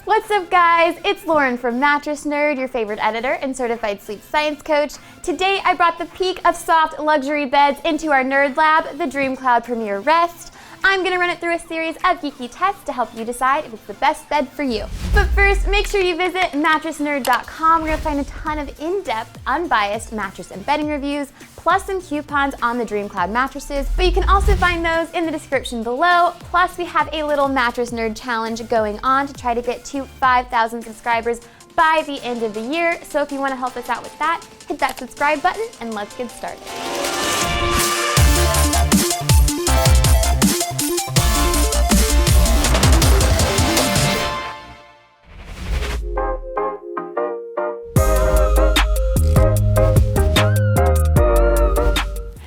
What's up guys, it's Lauren from Mattress Nerd, your favorite editor and certified sleep science coach. Today I brought the peak of soft luxury beds into our nerd lab, the DreamCloud Premier Rest. I'm going to run it through a series of geeky tests to help you decide if it's the best bed for you. But first, make sure you visit mattressnerd.com where you'll find a ton of in-depth, unbiased mattress and bedding reviews, plus some coupons on the DreamCloud mattresses, but you can also find those in the description below. Plus, we have a little Mattress Nerd challenge going on to try to get to 5,000 subscribers by the end of the year. So if you want to help us out with that, hit that subscribe button and let's get started.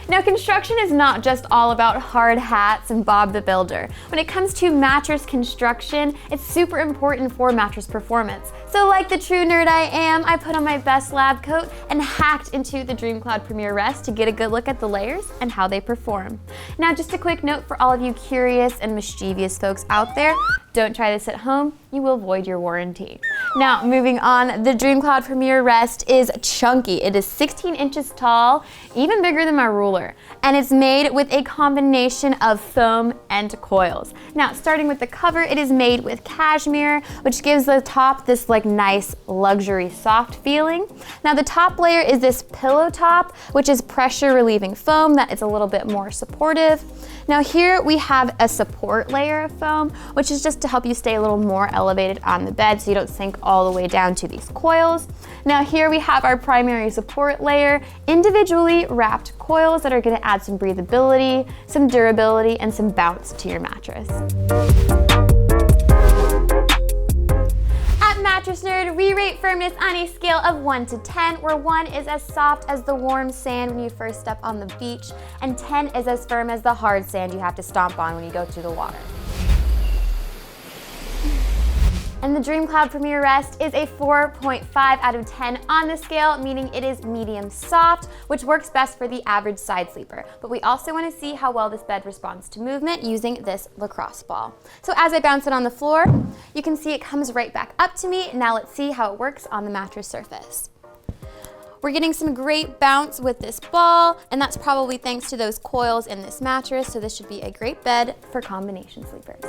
Now, construction is not just all about hard hats and Bob the Builder. When it comes to mattress construction, it's super important for mattress performance. So like the true nerd I am, I put on my best lab coat and hacked into the DreamCloud Premier Rest to get a good look at the layers and how they perform. Now, just a quick note for all of you curious and mischievous folks out there, don't try this at home, you will void your warranty. Now, moving on, the DreamCloud Premier Rest is chunky. It is 16 inches tall, even bigger than my ruler, and it's made with a combination of foam and coils. Now, starting with the cover, it is made with cashmere, which gives the top this like nice luxury soft feeling. Now, the top layer is this pillow top, which is pressure relieving foam that is a little bit more supportive. Now here we have a support layer of foam, which is just to help you stay a little more elevated on the bed so you don't sink all the way down to these coils. Now here we have our primary support layer, individually wrapped coils that are going to add some breathability, some durability, and some bounce to your mattress. At Mattress Nerd, we rate firmness on a scale of 1 to 10, where 1 is as soft as the warm sand when you first step on the beach, and 10 is as firm as the hard sand you have to stomp on when you go to the water. And the DreamCloud Premier Rest is a 4.5 out of 10 on the scale, meaning it is medium soft, which works best for the average side sleeper. But we also want to see how well this bed responds to movement using this lacrosse ball. So as I bounce it on the floor, you can see it comes right back up to me. Now let's see how it works on the mattress surface. We're getting some great bounce with this ball, and that's probably thanks to those coils in this mattress, so this should be a great bed for combination sleepers.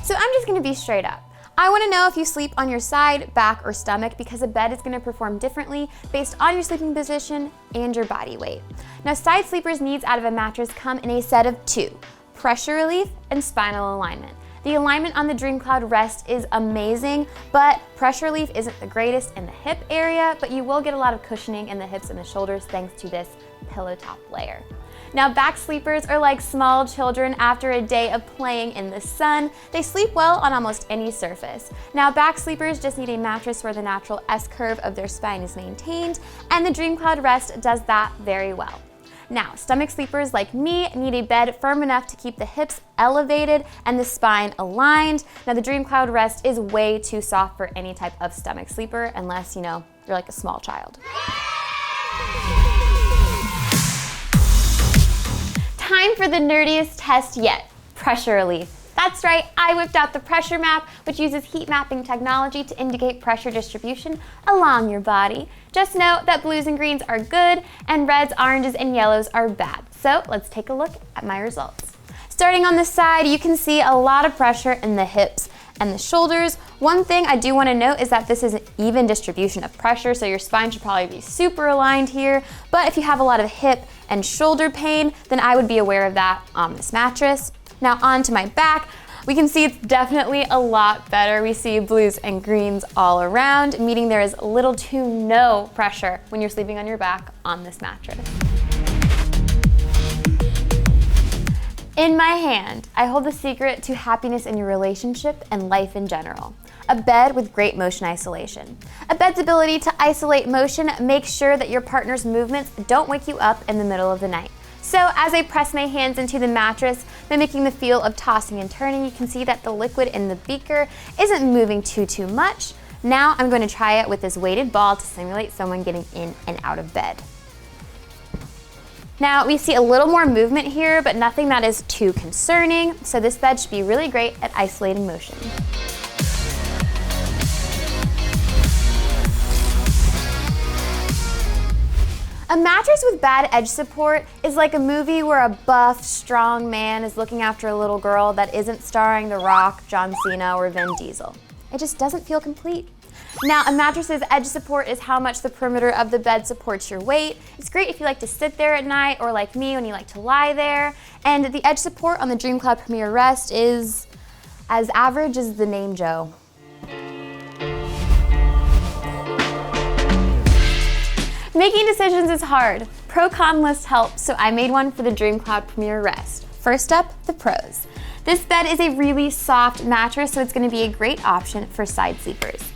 So I'm just gonna be straight up. I wanna know if you sleep on your side, back, or stomach because a bed is gonna perform differently based on your sleeping position and your body weight. Now, side sleepers' needs out of a mattress come in a set of 2, pressure relief and spinal alignment. The alignment on the DreamCloud Rest is amazing, but pressure relief isn't the greatest in the hip area, but you will get a lot of cushioning in the hips and the shoulders thanks to this pillow top layer. Now, back sleepers are like small children after a day of playing in the sun. They sleep well on almost any surface. Now, back sleepers just need a mattress where the natural S-curve of their spine is maintained, and the DreamCloud Rest does that very well. Now, stomach sleepers like me need a bed firm enough to keep the hips elevated and the spine aligned. Now, the DreamCloud Rest is way too soft for any type of stomach sleeper unless, you know, you're like a small child. Time for the nerdiest test yet, pressure relief. That's right, I whipped out the pressure map, which uses heat mapping technology to indicate pressure distribution along your body. Just note that blues and greens are good, and reds, oranges, and yellows are bad. So let's take a look at my results. Starting on the side, you can see a lot of pressure in the hips and the shoulders. One thing I do want to note is that this is an even distribution of pressure, so your spine should probably be super aligned here. But if you have a lot of hip and shoulder pain, then I would be aware of that on this mattress. Now onto my back, we can see it's definitely a lot better. We see blues and greens all around, meaning there is little to no pressure when you're sleeping on your back on this mattress. In my hand, I hold the secret to happiness in your relationship and life in general. A bed with great motion isolation. A bed's ability to isolate motion makes sure that your partner's movements don't wake you up in the middle of the night. So as I press my hands into the mattress, mimicking the feel of tossing and turning, you can see that the liquid in the beaker isn't moving too much. Now I'm going to try it with this weighted ball to simulate someone getting in and out of bed. Now we see a little more movement here, but nothing that is too concerning, so this bed should be really great at isolating motion. A mattress with bad edge support is like a movie where a buff, strong man is looking after a little girl that isn't starring The Rock, John Cena, or Vin Diesel. It just doesn't feel complete. Now, a mattress's edge support is how much the perimeter of the bed supports your weight. It's great if you like to sit there at night, or like me, when you like to lie there. And the edge support on the DreamCloud Premier Rest is as average as the name Joe. Making decisions is hard. Pro-con list helps, so I made one for the DreamCloud Premier Rest. First up, the pros. This bed is a really soft mattress, so it's going to be a great option for side sleepers.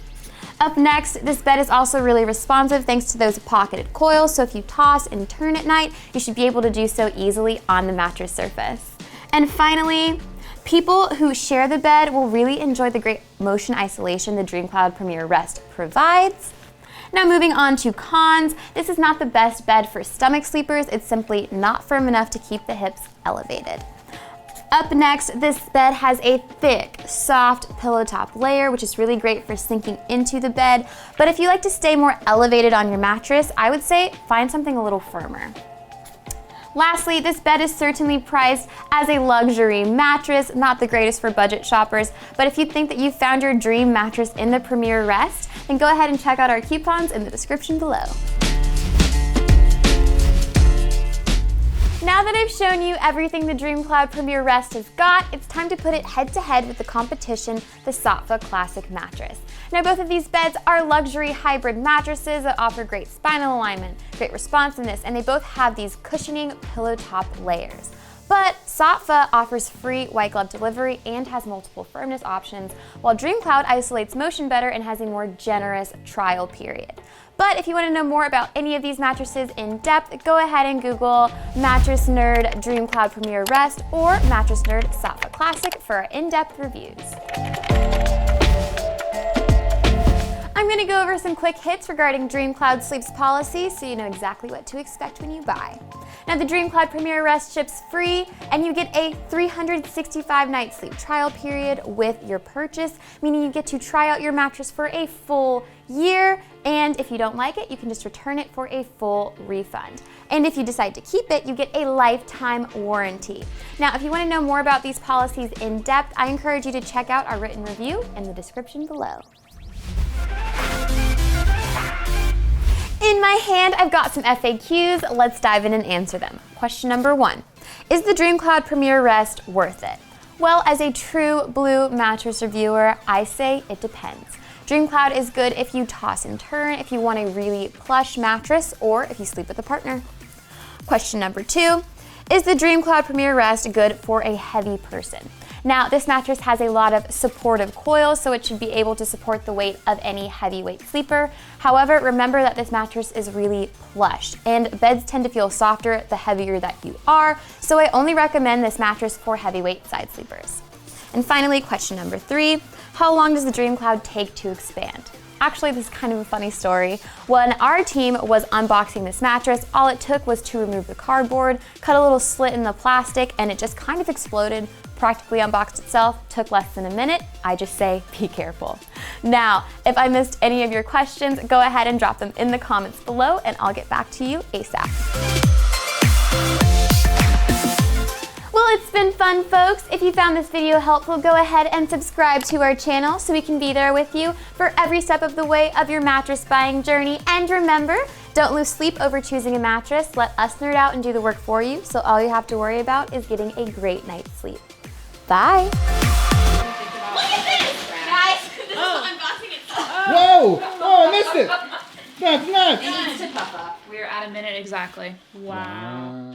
Up next, this bed is also really responsive thanks to those pocketed coils, so if you toss and turn at night, you should be able to do so easily on the mattress surface. And finally, people who share the bed will really enjoy the great motion isolation the DreamCloud Premier Rest provides. Now moving on to cons, this is not the best bed for stomach sleepers. It's simply not firm enough to keep the hips elevated. Up next, this bed has a thick, soft pillow top layer, which is really great for sinking into the bed. But if you like to stay more elevated on your mattress, I would say find something a little firmer. Lastly, this bed is certainly priced as a luxury mattress, not the greatest for budget shoppers, but if you think that you found your dream mattress in the Premier Rest, then go ahead and check out our coupons in the description below. Now that I've shown you everything the DreamCloud Premier Rest has got, it's time to put it head-to-head with the competition, the Saatva Classic Mattress. Now both of these beds are luxury hybrid mattresses that offer great spinal alignment, great responsiveness, and they both have these cushioning pillow top layers. But Saatva offers free white glove delivery and has multiple firmness options, while DreamCloud isolates motion better and has a more generous trial period. But if you want to know more about any of these mattresses in depth, go ahead and Google Mattress Nerd DreamCloud Premier Rest or Mattress Nerd Saatva Classic for our in-depth reviews. I'm going to go over some quick hits regarding DreamCloud Sleep's policy so you know exactly what to expect when you buy. Now the DreamCloud Premier Rest ships free and you get a 365-night sleep trial period with your purchase, meaning you get to try out your mattress for a full year, and if you don't like it, you can just return it for a full refund. And if you decide to keep it, you get a lifetime warranty. Now, if you want to know more about these policies in depth, I encourage you to check out our written review in the description below. In my hand, I've got some FAQs. Let's dive in and answer them. Question number 1. Is the DreamCloud Premier Rest worth it? Well, as a true blue mattress reviewer, I say it depends. DreamCloud is good if you toss and turn, if you want a really plush mattress, or if you sleep with a partner. Question number 2. Is the DreamCloud Premier Rest good for a heavy person? Now, this mattress has a lot of supportive coils, so it should be able to support the weight of any heavyweight sleeper. However, remember that this mattress is really plush, and beds tend to feel softer the heavier that you are, so I only recommend this mattress for heavyweight side sleepers. And finally, question number 3, how long does the DreamCloud take to expand? Actually, this is kind of a funny story. When our team was unboxing this mattress, all it took was to remove the cardboard, cut a little slit in the plastic, and it just kind of exploded, practically unboxed itself, took less than a minute. I just say, be careful. Now, if I missed any of your questions, go ahead and drop them in the comments below, and I'll get back to you ASAP. Well, it's been fun, folks. If you found this video helpful, go ahead and subscribe to our channel so we can be there with you for every step of the way of your mattress buying journey. And remember, don't lose sleep over choosing a mattress. Let us nerd out and do the work for you, so all you have to worry about is getting a great night's sleep. Bye. Look at this, guys. This is unboxing itself. Whoa! Oh, I missed it. That's nuts. It needs to puff up. We're at a minute exactly. Wow.